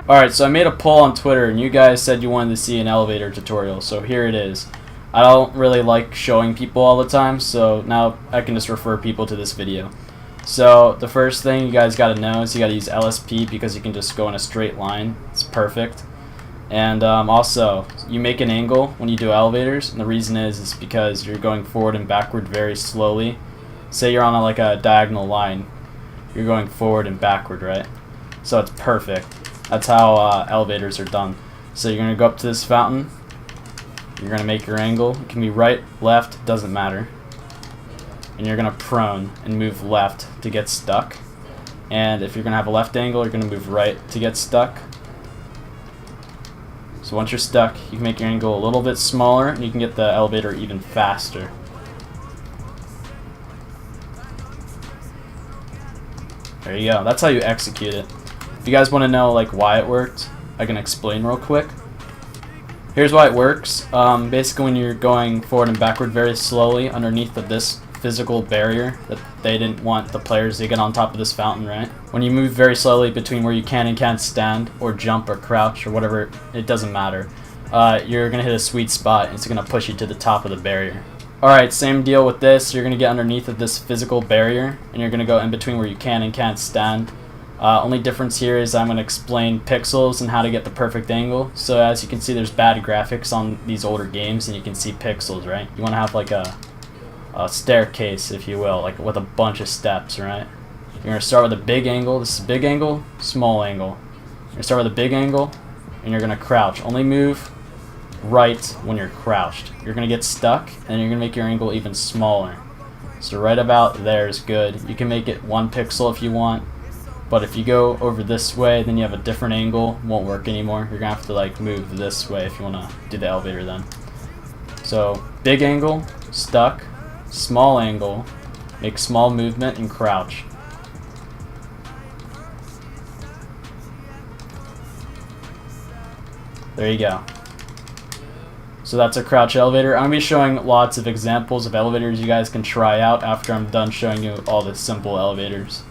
Alright, so I made a poll on Twitter and you guys said you wanted to see an elevator tutorial, so here it is. I don't really like showing people all the time, so now I can just refer people to this video. So the first thing you guys gotta know is you gotta use LSP because you can just go in a straight line. It's perfect. And also, you make an angle when you do elevators, and the reason is because you're going forward and backward very slowly. Say you're on like a diagonal line, you're going forward and backward, right? So it's perfect. That's how elevators are done. So you're gonna go up to this fountain. You're gonna make your angle. It can be right, left, doesn't matter. And you're gonna prone and move left to get stuck. And if you're gonna have a left angle, you're gonna move right to get stuck. So once you're stuck, you can make your angle a little bit smaller, and you can get the elevator even faster. There you go. That's how you execute it. If you guys want to know like why it worked, I can explain real quick. Here's why it works. Basically, when you're going forward and backward very slowly underneath of this physical barrier that they didn't want the players to get on top of this fountain, right? When you move very slowly between where you can and can't stand, or jump or crouch or whatever, it doesn't matter. You're gonna hit a sweet spot and it's gonna push you to the top of the barrier. Alright, same deal with this. You're gonna get underneath of this physical barrier and you're gonna go in between where you can and can't stand. Only difference here is I'm going to explain pixels and how to get the perfect angle. So as you can see, there's bad graphics on these older games and you can see pixels, right? You want to have like a staircase, if you will, like with a bunch of steps, right? You're going to start with a big angle. This is big angle, small angle. You're going to start with a big angle and you're going to crouch. Only move right when you're crouched. You're going to get stuck and you're going to make your angle even smaller. So right about there is good. You can make it 1 pixel if you want. But if you go over this way, then you have a different angle. It won't work anymore. You're gonna have to like move this way if you wanna do the elevator then. So big angle, stuck, small angle, make small movement and crouch. There you go. So that's a crouch elevator. I'm gonna be showing lots of examples of elevators you guys can try out after I'm done showing you all the simple elevators.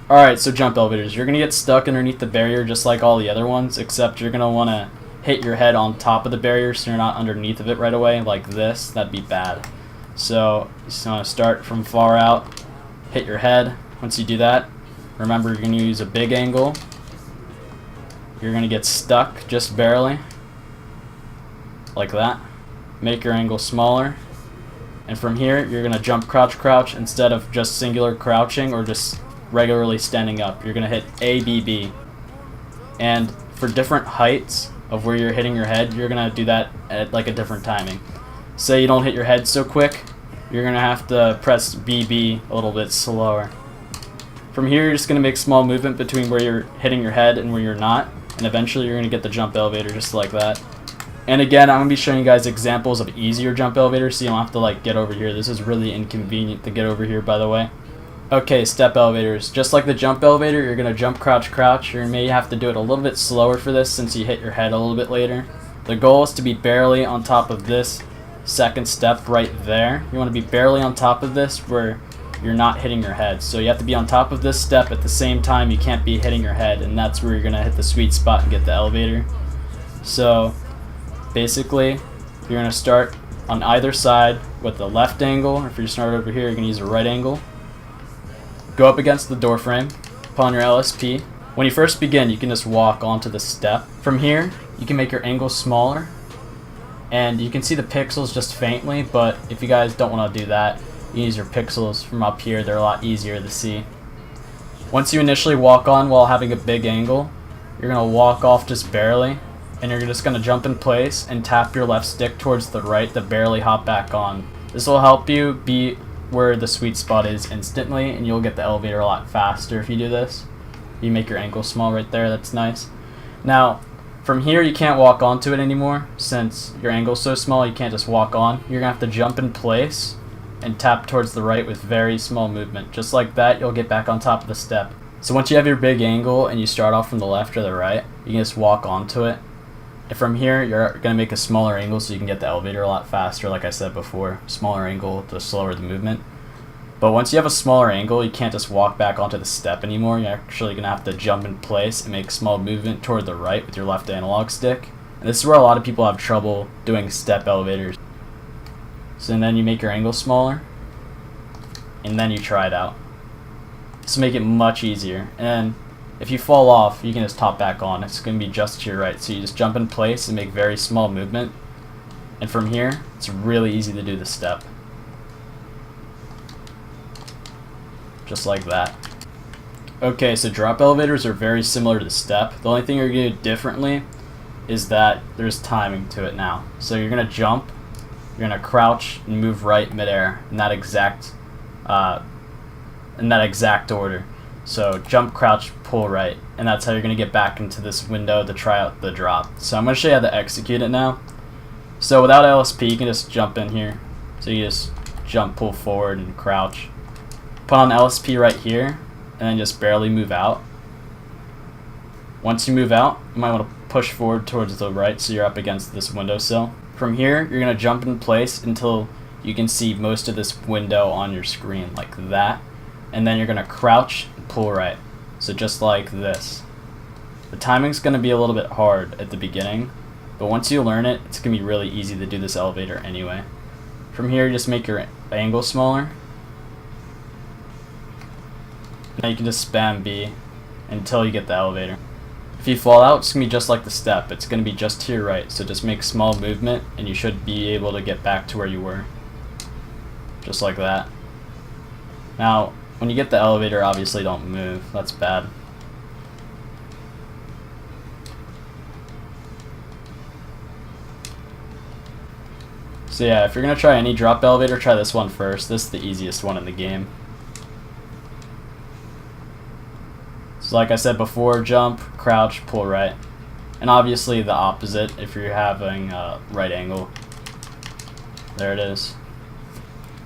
Alright, so jump elevators. You're going to get stuck underneath the barrier just like all the other ones, except you're going to want to hit your head on top of the barrier so you're not underneath of it right away, like this. That'd be bad. So you just want to start from far out, hit your head. Once you do that, remember you're going to use a big angle. You're going to get stuck just barely, like that. Make your angle smaller. And from here, you're going to jump, crouch, crouch, instead of just singular crouching or just regularly standing up. You're gonna hit A, B, B. And for different heights of where you're hitting your head, you're gonna do that at like a different timing. Say you don't hit your head so quick, you're gonna have to press B, B a little bit slower. From here, you're just gonna make small movement between where you're hitting your head and where you're not, and eventually you're gonna get the jump elevator just like that. And again, I'm gonna be showing you guys examples of easier jump elevators so you don't have to like get over here. This is really inconvenient to get over here, by the way. Okay, step elevators. Just like the jump elevator, you're going to jump, crouch, crouch. You may have to do it a little bit slower for this since you hit your head a little bit later. The goal is to be barely on top of this second step right there. You want to be barely on top of this where you're not hitting your head. So you have to be on top of this step at the same time. You can't be hitting your head, and that's where you're going to hit the sweet spot and get the elevator. So basically, you're going to start on either side with the left angle. Or if you start over here, you're going to use a right angle. Go up against the door frame, put on your LSP. When you first begin, you can just walk onto the step. From here, you can make your angle smaller, and you can see the pixels just faintly, but if you guys don't want to do that, you can use your pixels from up here. They're a lot easier to see. Once you initially walk on while having a big angle, you're going to walk off just barely, and you're just going to jump in place and tap your left stick towards the right to barely hop back on. This will help you be where the sweet spot is instantly, and you'll get the elevator a lot faster if you do this. You make your ankle small right there. That's nice. Now from here you can't walk onto it anymore since your angle's so small. You can't just walk on. You're gonna have to jump in place and tap towards the right with very small movement. Just like that, you'll get back on top of the step. So once you have your big angle and you start off from the left or the right, you can just walk onto it. And from here, you're going to make a smaller angle so you can get the elevator a lot faster, like I said before. Smaller angle, the slower the movement. But once you have a smaller angle, you can't just walk back onto the step anymore. You're actually going to have to jump in place and make small movement toward the right with your left analog stick. And this is where a lot of people have trouble doing step elevators. So then you make your angle smaller, and then you try it out. This will make it much easier. And if you fall off, you can just top back on. It's going to be just to your right. So you just jump in place and make very small movement. And from here, it's really easy to do the step. Just like that. Okay, so drop elevators are very similar to the step. The only thing you're going to do differently is that there's timing to it now. So you're going to jump, you're going to crouch, and move right midair in that exact order. So jump, crouch, pull right, and that's how you're going to get back into this window to try out the drop. So I'm going to show you how to execute it now. So without LSP, you can just jump in here. So you just jump, pull forward, and crouch. Put on LSP right here, and then just barely move out. Once you move out, you might want to push forward towards the right so you're up against this windowsill. From here, you're going to jump in place until you can see most of this window on your screen, like that. And then you're going to crouch and pull right. So just like this. The timing's going to be a little bit hard at the beginning, but once you learn it, it's going to be really easy to do this elevator anyway. From here, just make your angle smaller. Now you can just spam B until you get the elevator. If you fall out, it's going to be just like the step. It's going to be just to your right, so just make small movement and you should be able to get back to where you were. Just like that. Now, when you get the elevator, obviously don't move. That's bad. So yeah, if you're going to try any drop elevator, try this one first. This is the easiest one in the game. So like I said before, jump, crouch, pull right. And obviously the opposite if you're having right angle. There it is.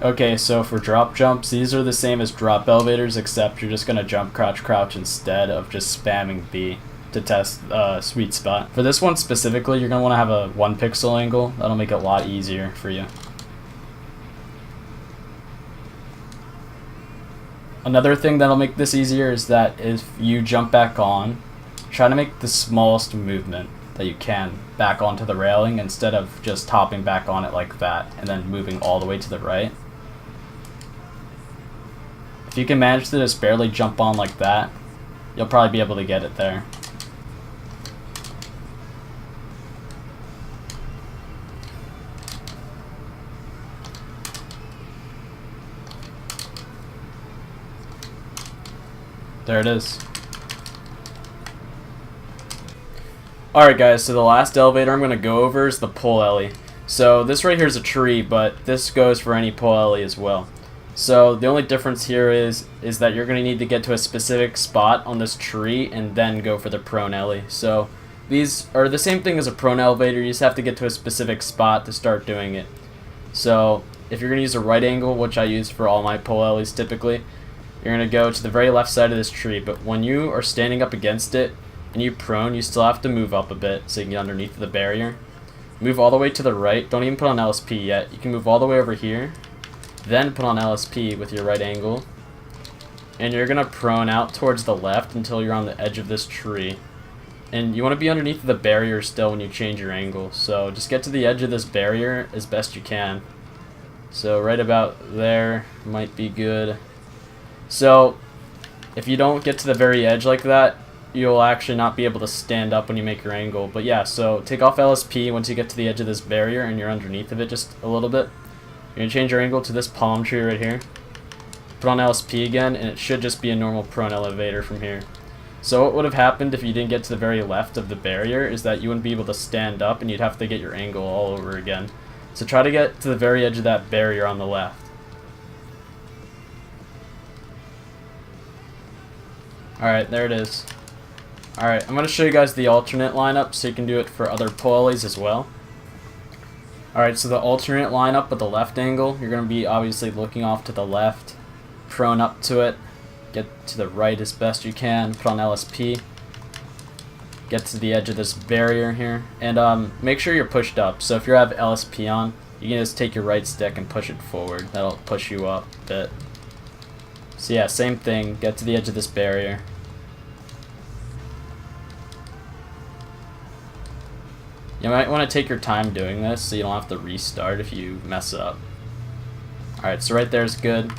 Okay, so for drop jumps, these are the same as drop elevators, except you're just going to jump, crouch, crouch instead of just spamming B to test sweet spot. For this one specifically, you're going to want to have a 1 pixel angle. That'll make it a lot easier for you. Another thing that'll make this easier is that if you jump back on, try to make the smallest movement that you can back onto the railing instead of just hopping back on it like that and then moving all the way to the right. If you can manage to just barely jump on like that, you'll probably be able to get it there. There it is. Alright guys, so the last elevator I'm going to go over is the pull ellie. So this right here is a tree, but this goes for any pull ellie as well. So the only difference here is that you're going to need to get to a specific spot on this tree and then go for the prone ellie. So these are the same thing as a prone elevator, you just have to get to a specific spot to start doing it. So if you're going to use a right angle, which I use for all my pull ellies typically, you're going to go to the very left side of this tree, but when you are standing up against it and you prone, you still have to move up a bit so you can get underneath the barrier. Move all the way to the right. Don't even put on LSP yet. You can move all the way over here, then put on LSP with your right angle, and you're going to prone out towards the left until you're on the edge of this tree. And you want to be underneath the barrier still when you change your angle, so just get to the edge of this barrier as best you can. So right about there might be good. So if you don't get to the very edge like that, you'll actually not be able to stand up when you make your angle. But yeah, so take off LSP once you get to the edge of this barrier and you're underneath of it just a little bit. You're going to change your angle to this palm tree right here. Put on LSP again, and it should just be a normal prone elevator from here. So what would have happened if you didn't get to the very left of the barrier is that you wouldn't be able to stand up and you'd have to get your angle all over again. So try to get to the very edge of that barrier on the left. Alright, there it is. Alright, I'm going to show you guys the alternate lineup so you can do it for other pulleys as well. Alright, so the alternate lineup with the left angle, you're going to be obviously looking off to the left, prone up to it, get to the right as best you can, put on LSP, get to the edge of this barrier here, and make sure you're pushed up. So if you have LSP on, you can just take your right stick and push it forward. That'll push you up a bit. So yeah, same thing, get to the edge of this barrier. You might want to take your time doing this so you don't have to restart if you mess up. Alright, so right there is good.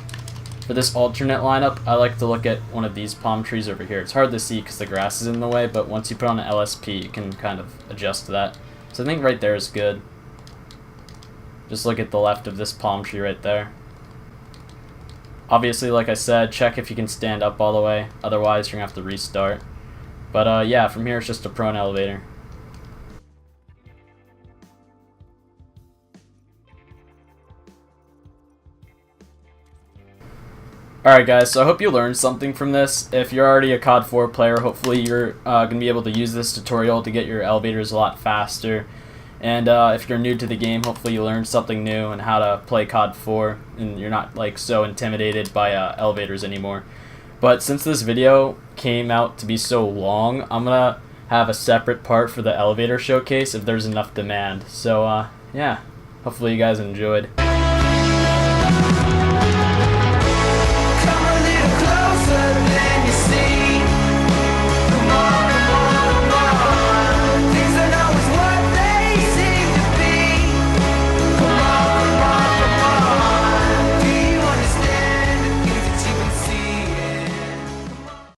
For this alternate lineup, I like to look at one of these palm trees over here. It's hard to see because the grass is in the way, but once you put on an LSP, you can kind of adjust to that. So I think right there is good. Just look at the left of this palm tree right there. Obviously, like I said, check if you can stand up all the way. Otherwise, you're going to have to restart. But yeah, from here it's just a prone elevator. Alright guys, so I hope you learned something from this. If you're already a Cod4 player, hopefully you're going to be able to use this tutorial to get your elevators a lot faster. And if you're new to the game, hopefully you learned something new and how to play Cod4, and you're not like so intimidated by elevators anymore. But since this video came out to be so long, I'm going to have a separate part for the elevator showcase if there's enough demand. So yeah, hopefully you guys enjoyed.